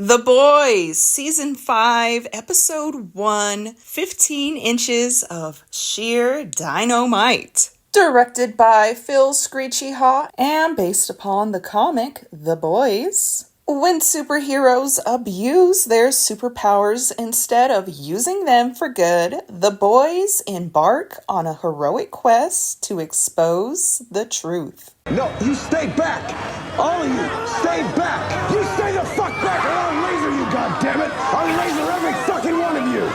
The Boys, Season 5, Episode 1, 15 Inches of Sheer Dynamite. Directed by Phil Screechy Haw and based upon the comic The Boys. When superheroes abuse their superpowers instead of using them for good, the boys embark on a heroic quest to expose the truth. No, you stay back! All of you, stay back! You stay the fuck back or I'll laser you, goddammit! I'll laser every fucking one of you!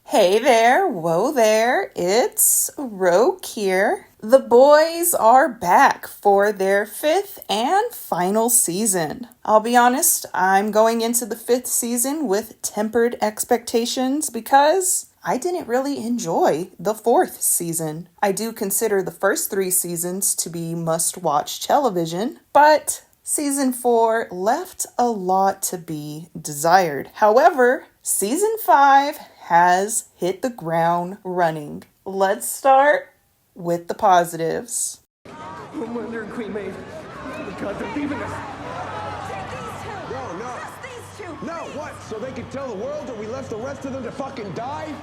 Hey there, whoa there, it's Roke here. The boys are back for their 5th and final season. I'll be honest, I'm going into the 5th season with tempered expectations because I didn't really enjoy the 4th season. I do consider the first 3 seasons to be must-watch television, but Season 4 left a lot to be desired. However, Season 5 has hit the ground running. Let's start with the positives. Homelander and Queen Maeve. Oh God, they're leaving us. No. Just these two. No, what? So they could tell the world that we left the rest of them to fucking die?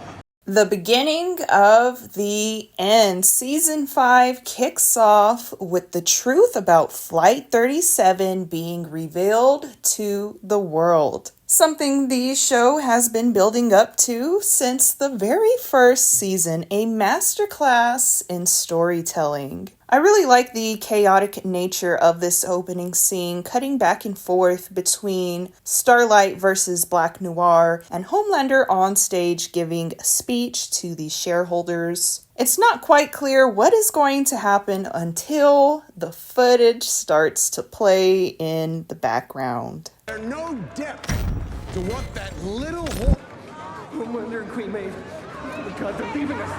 The beginning of the end. Season 5 kicks off with the truth about Flight 37 being revealed to the world. Something the show has been building up to since the very first season, a masterclass in storytelling. I really like the chaotic nature of this opening scene, cutting back and forth between Starlight versus Black Noir and Homelander on stage giving a speech to the shareholders. It's not quite clear what is going to happen until the footage starts to play in the background. There's no depth to what that little hole... Homelander and Queen Maeve. Oh God, they're leaving us.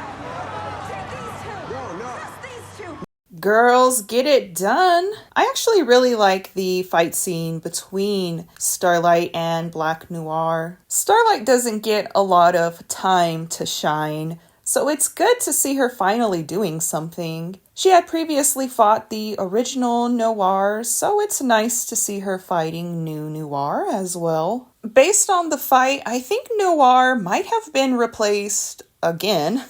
No. Just these two. Girls, get it done. I actually really like the fight scene between Starlight and Black Noir. Starlight doesn't get a lot of time to shine, so it's good to see her finally doing something. She had previously fought the original Noir, so it's nice to see her fighting new Noir as well. Based on the fight, I think Noir might have been replaced again.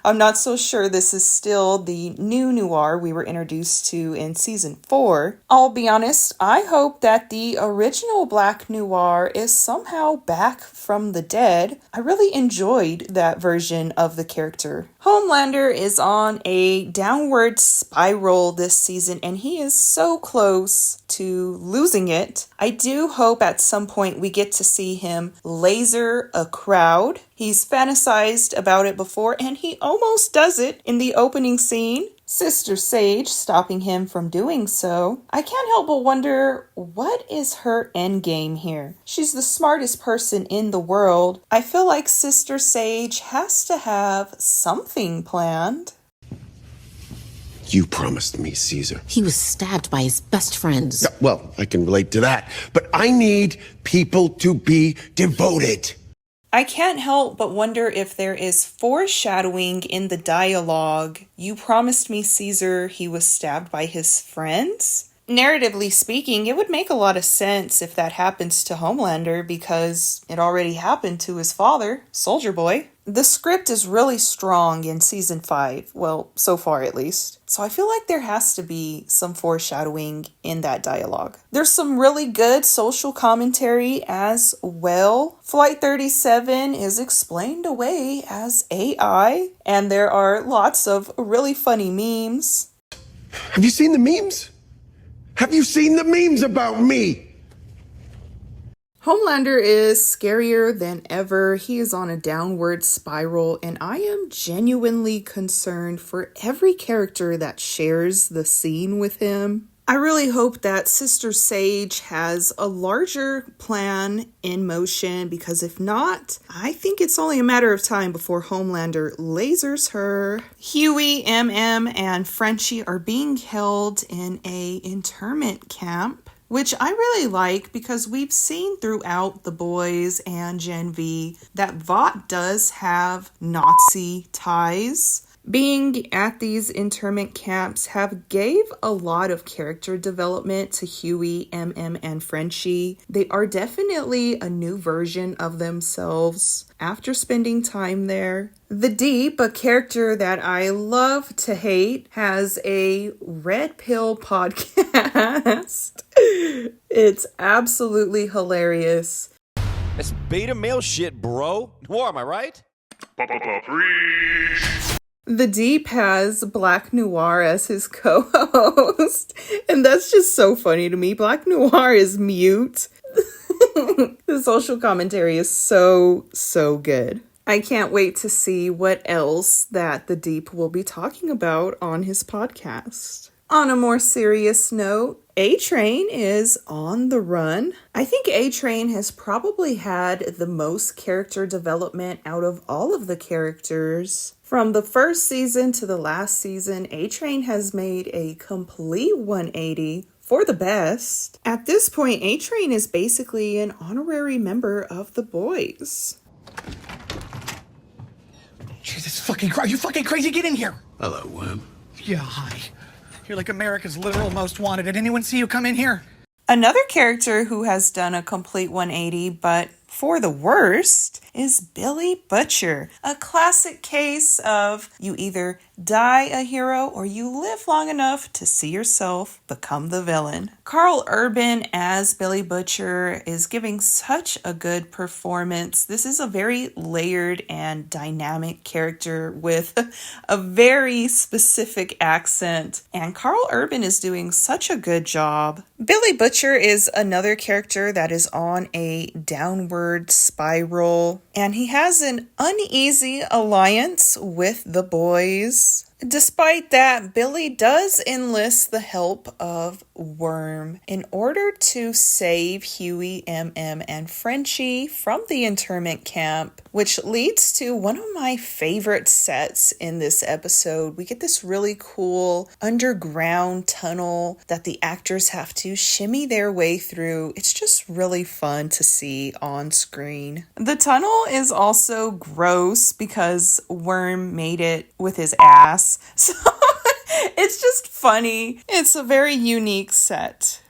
I'm not so sure this is still the new Noir we were introduced to in season 4. I'll be honest, I hope that the original Black Noir is somehow back from the dead. I really enjoyed that version of the character. Homelander is on a downward spiral this season and he is so close to losing it. I do hope at some point we get to see him laser a crowd. He's fantasized about it before and he almost does it in the opening scene. Sister Sage stopping him from doing so. I can't help but wonder, what is her endgame here? She's the smartest person in the world. I feel like Sister Sage has to have something planned. You promised me, Caesar. He was stabbed by his best friends. Well, I can relate to that. But I need people to be devoted. I can't help but wonder if there is foreshadowing in the dialogue. You promised me, Caesar, he was stabbed by his friends? Narratively speaking, it would make a lot of sense if that happens to Homelander because it already happened to his father, Soldier Boy. The script is really strong in season 5, well, so far at least. So I feel like there has to be some foreshadowing in that dialogue. There's some really good social commentary as well. Flight 37 is explained away as AI, and there are lots of really funny memes. Have you seen the memes? Have you seen the memes about me? Homelander is scarier than ever. He is on a downward spiral, and I am genuinely concerned for every character that shares the scene with him. I really hope that Sister Sage has a larger plan in motion, because if not, I think it's only a matter of time before Homelander lasers her. Huey, MM, and Frenchie are being held in a internment camp, which I really like because we've seen throughout The Boys and Gen V that Vought does have Nazi ties. Being at these internment camps have gave a lot of character development to Huey, and Frenchie. They are definitely a new version of themselves after spending time there. The Deep, a character that I love to hate, has a Red Pill podcast. It's absolutely hilarious. It's beta male shit, bro. Noir, am I right? The Deep has Black Noir as his co-host, and that's just so funny to me. Black Noir is mute. The social commentary is so good. I can't wait to see what else that The Deep will be talking about on his podcast. On a more serious note, A-Train is on the run. I think A-Train has probably had the most character development out of all of the characters. From the first season to the last season, A-Train has made a complete 180 for the best. At this point, A-Train is basically an honorary member of the boys. Jesus fucking Christ, you fucking crazy, get in here! Hello, Worm. Yeah, hi. You're like America's literal most wanted. Did anyone see you come in here? Another character who has done a complete 180, but for the worst, is Billy Butcher. A classic case of you either die a hero or you live long enough to see yourself become the villain. Carl Urban as Billy Butcher is giving such a good performance. This is a very layered and dynamic character with a very specific accent, and Carl Urban is doing such a good job. Billy Butcher is another character that is on a downward spiral, and he has an uneasy alliance with the boys. Despite that, Billy does enlist the help of Worm in order to save Huey, and Frenchie from the internment camp, which leads to one of my favorite sets in this episode. We get this really cool underground tunnel that the actors have to shimmy their way through. It's just really fun to see on screen. The tunnel is also gross because Worm made it with his ass. So it's just funny. It's a very unique set.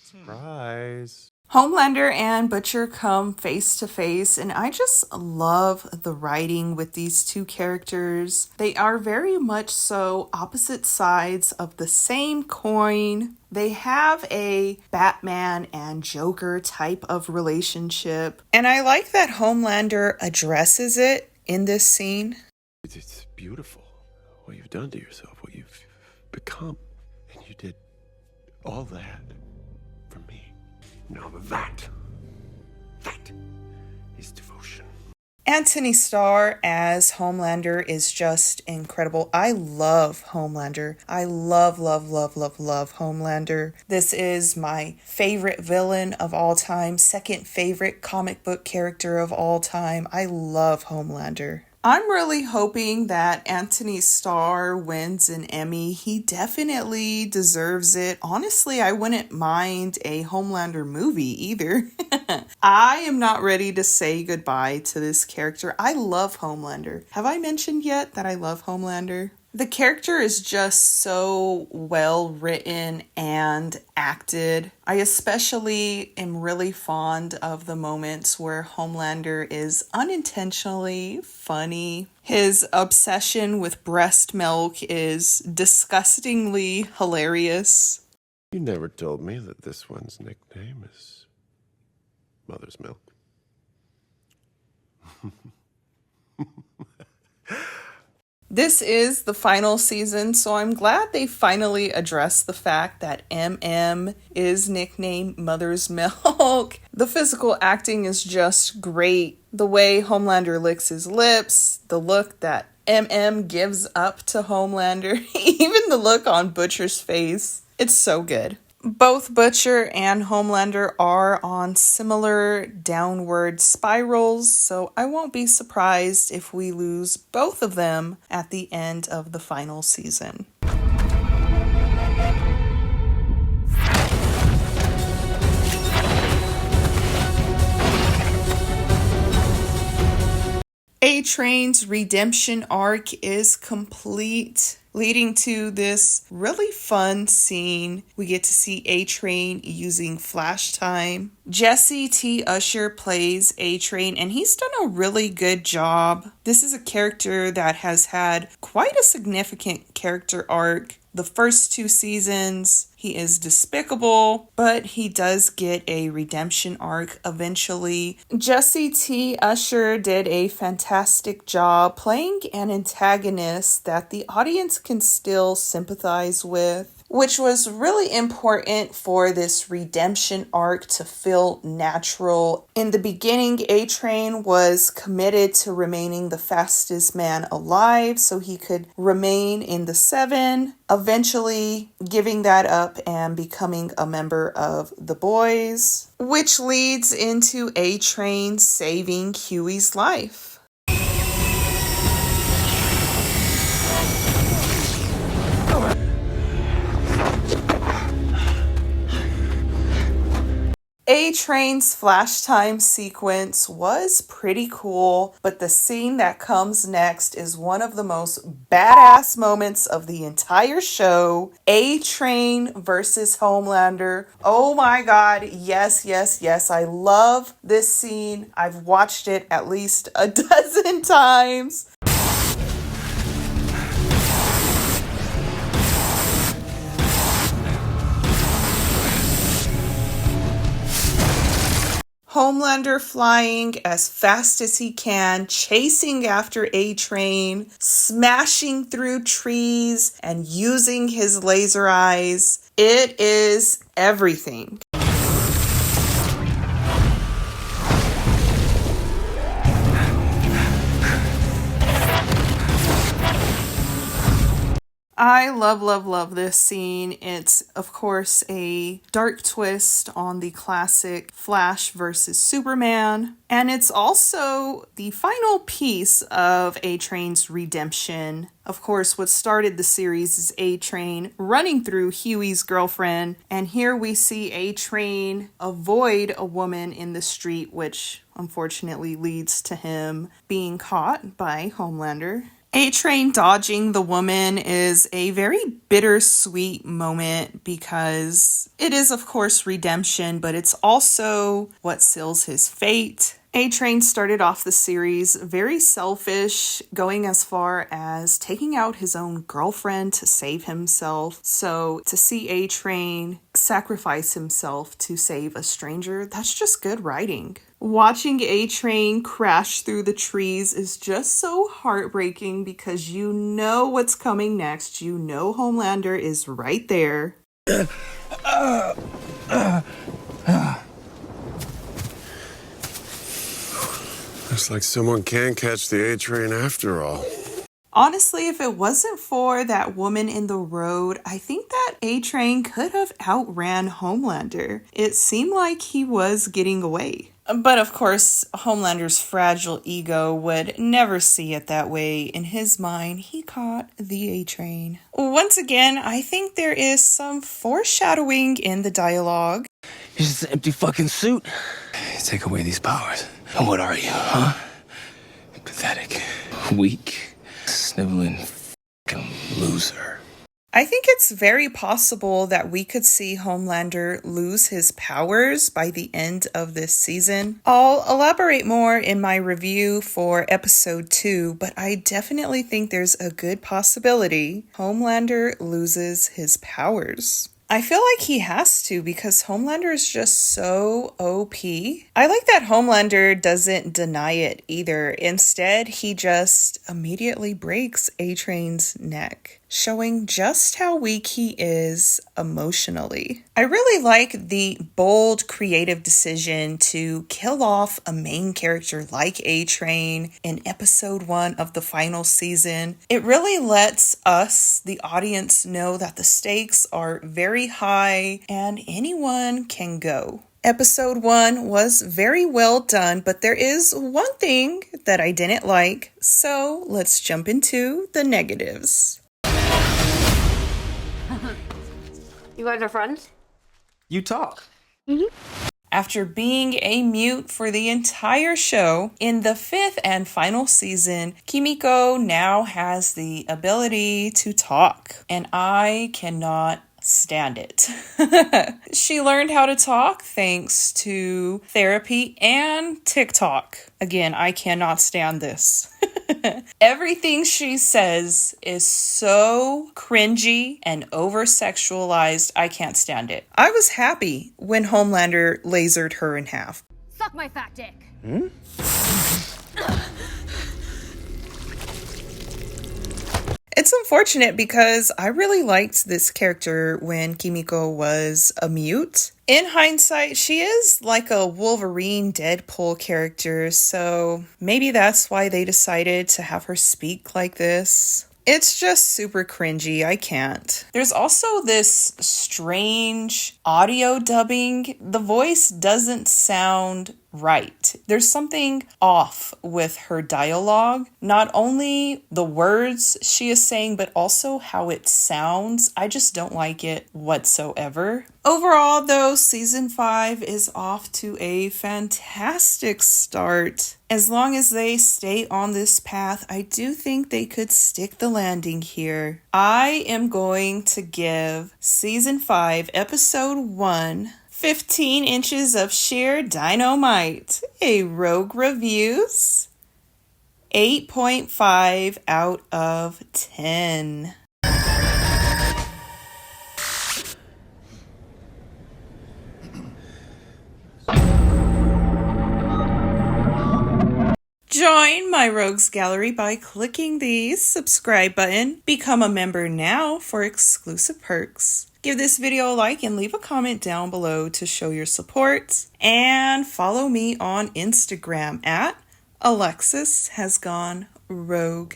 Surprise. Homelander and Butcher come face to face, and I just love the writing with these two characters. They are very much so opposite sides of the same coin. They have a Batman and Joker type of relationship, and I like that Homelander addresses it in this scene. It's beautiful what you've done to yourself, what you've become. And you did all that for me. Now that is devotion. Anthony Starr as Homelander is just incredible. I love Homelander. I love Homelander. This is my favorite villain of all time, second favorite comic book character of all time. I love Homelander. I'm really hoping that Anthony Starr wins an Emmy. He definitely deserves it. Honestly, I wouldn't mind a Homelander movie either. I am not ready to say goodbye to this character. I love Homelander. Have I mentioned yet that I love Homelander? The character is just so well written and acted. I especially am really fond of the moments where Homelander is unintentionally funny. His obsession with breast milk is disgustingly hilarious. You never told me that this one's nickname is Mother's Milk. This is the final season, so I'm glad they finally addressed the fact that MM is nicknamed Mother's Milk. The physical acting is just great. The way Homelander licks his lips, the look that MM gives up to Homelander, even the look on Butcher's face. It's so good. Both Butcher and Homelander are on similar downward spirals, so I won't be surprised if we lose both of them at the end of the final season. A-Train's redemption arc is complete, leading to this really fun scene. We get to see A-Train using flash time. Jesse T. Usher plays A-Train, and he's done a really good job. This is a character that has had quite a significant character arc. The first 2 seasons, he is despicable, but he does get a redemption arc eventually. Jesse T. Usher did a fantastic job playing an antagonist that the audience can still sympathize with, which was really important for this redemption arc to feel natural. In the beginning, A-Train was committed to remaining the fastest man alive so he could remain in the 7, eventually giving that up and becoming a member of the boys, which leads into A-Train saving Huey's life. A-Train's flash time sequence was pretty cool, but the scene that comes next is one of the most badass moments of the entire show. A-Train versus Homelander. Oh my god, yes, yes, yes. I love this scene. I've watched it at least a dozen times. Homelander flying as fast as he can, chasing after A-Train, smashing through trees, and using his laser eyes. It is everything. I love this scene. It's, of course, a dark twist on the classic Flash versus Superman. And it's also the final piece of A-Train's redemption. Of course, what started the series is A-Train running through Huey's girlfriend. And here we see A-Train avoid a woman in the street, which unfortunately leads to him being caught by Homelander. A-Train dodging the woman is a very bittersweet moment because it is, of course, redemption, but it's also what seals his fate. A-Train started off the series very selfish, going as far as taking out his own girlfriend to save himself. So to see A-Train sacrifice himself to save a stranger, that's just good writing. Watching A-Train crash through the trees is just so heartbreaking because you know what's coming next. You know Homelander is right there. Looks like someone can catch the A-Train after all. Honestly, if it wasn't for that woman in the road, I think that A-Train could have outran Homelander. It seemed like he was getting away. But of course, Homelander's fragile ego would never see it that way. In his mind, he caught the A-Train. Once again, I think there is some foreshadowing in the dialogue. You're just an empty fucking suit. You take away these powers. And what are you, huh? Pathetic. Weak. Sniveling fucking loser. I think it's very possible that we could see Homelander lose his powers by the end of this season. I'll elaborate more in my review for episode 2, but I definitely think there's a good possibility Homelander loses his powers. I feel like he has to because Homelander is just so OP. I like that Homelander doesn't deny it either. Instead, he just immediately breaks A-Train's neck, showing just how weak he is emotionally. I really like the bold, creative decision to kill off a main character like A-Train in episode 1 of the final season. It really lets us, the audience, know that the stakes are very high and anyone can go. Episode 1 was very well done, but there is one thing that I didn't like, so let's jump into the negatives. You guys are friends? You talk. After being a mute for the entire show, in the 5th and final season, Kimiko now has the ability to talk, and I cannot stand it. She learned how to talk thanks to therapy and TikTok. Again, I cannot stand this. Everything she says is so cringy and over-sexualized, I can't stand it. I was happy when Homelander lasered her in half. Suck my fat dick. It's unfortunate because I really liked this character when Kimiko was a mute. In hindsight, she is like a Wolverine Deadpool character, so maybe that's why they decided to have her speak like this. It's just super cringy. I can't. There's also this strange audio dubbing. The voice doesn't sound right. There's something off with her dialogue. Not only the words she is saying, but also how it sounds. I just don't like it whatsoever. Overall, though, season 5 is off to a fantastic start. As long as they stay on this path, I do think they could stick the landing here. I am going to give season 5, episode 1, 15 inches of sheer dynamite, a Rogue Reviews 8.5 out of 10. Join my Rogues Gallery by clicking the subscribe button. Become a member now for exclusive perks. Give this video a like and leave a comment down below to show your support. And follow me on Instagram at Alexis Has Gone Rogue.